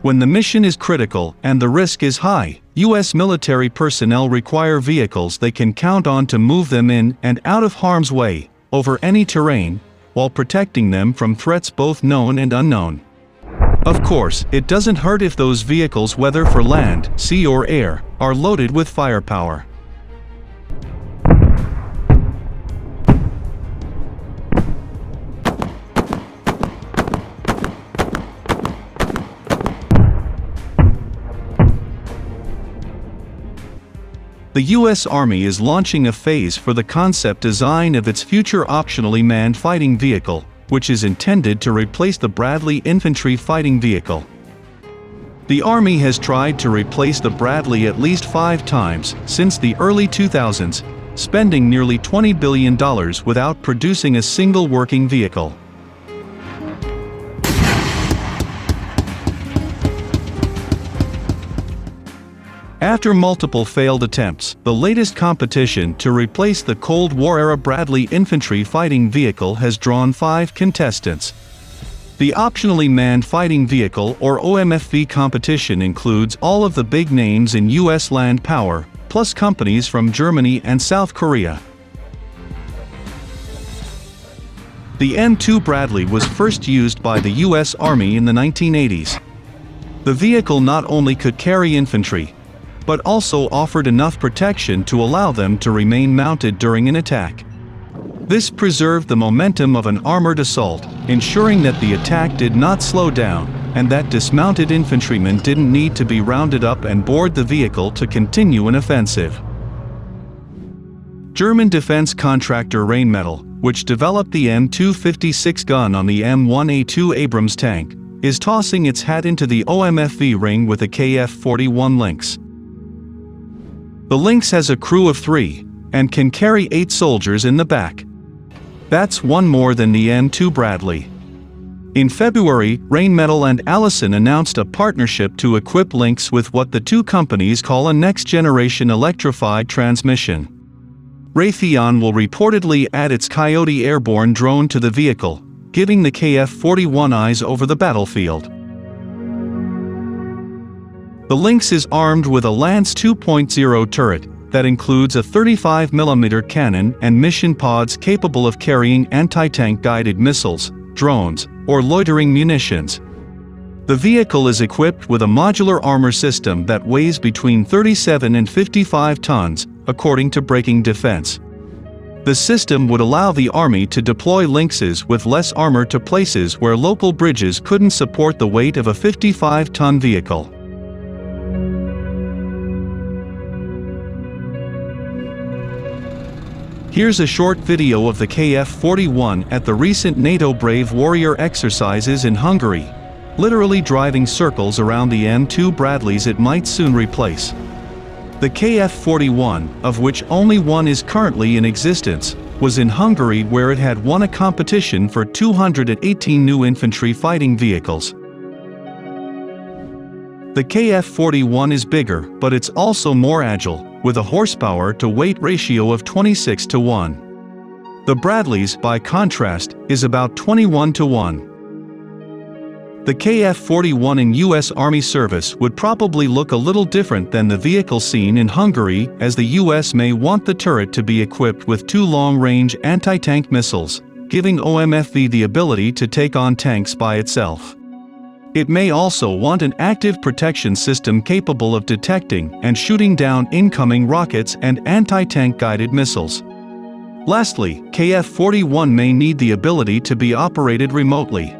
When the mission is critical and the risk is high, U.S. military personnel require vehicles they can count on to move them in and out of harm's way, over any terrain, while protecting them from threats both known and unknown. Of course, it doesn't hurt if those vehicles, whether for land, sea or air, are loaded with firepower. The U.S. Army is launching a phase for the concept design of its future optionally manned fighting vehicle, which is intended to replace the Bradley infantry fighting vehicle. The Army has tried to replace the Bradley at least 5 times since the early 2000s, spending nearly $20 billion without producing a single working vehicle. After multiple failed attempts, the latest competition to replace the Cold War-era Bradley infantry fighting vehicle has drawn 5 contestants. The Optionally Manned Fighting Vehicle or OMFV competition includes all of the big names in U.S. land power, plus companies from Germany and South Korea. The M2 Bradley was first used by the U.S. Army in the 1980s. The vehicle not only could carry infantry, but also offered enough protection to allow them to remain mounted during an attack. This preserved the momentum of an armored assault, ensuring that the attack did not slow down, and that dismounted infantrymen didn't need to be rounded up and board the vehicle to continue an offensive. German defense contractor Rheinmetall, which developed the M256 gun on the M1A2 Abrams tank, is tossing its hat into the OMFV ring with the KF-41 Lynx. The Lynx has a crew of 3, and can carry 8 soldiers in the back. That's one more than the M2 Bradley. In February, Rheinmetall and Allison announced a partnership to equip Lynx with what the two companies call a next-generation electrified transmission. Raytheon will reportedly add its Coyote airborne drone to the vehicle, giving the KF-41 eyes over the battlefield. The Lynx is armed with a Lance 2.0 turret that includes a 35mm cannon and mission pods capable of carrying anti-tank guided missiles, drones, or loitering munitions. The vehicle is equipped with a modular armor system that weighs between 37 and 55 tons, according to Breaking Defense. The system would allow the Army to deploy Lynxes with less armor to places where local bridges couldn't support the weight of a 55-ton vehicle. Here's a short video of the KF-41 at the recent NATO Brave Warrior exercises in Hungary, literally driving circles around the M2 Bradleys it might soon replace. The KF-41, of which only one is currently in existence, was in Hungary where it had won a competition for 218 new infantry fighting vehicles. The KF-41 is bigger, but it's also more agile, with a horsepower-to-weight ratio of 26:1. The Bradley's, by contrast, is about 21:1. The KF-41 in U.S. Army service would probably look a little different than the vehicle seen in Hungary, as the U.S. may want the turret to be equipped with 2 long-range anti-tank missiles, giving OMFV the ability to take on tanks by itself. It may also want an active protection system capable of detecting and shooting down incoming rockets and anti-tank guided missiles. Lastly, KF-41 may need the ability to be operated remotely.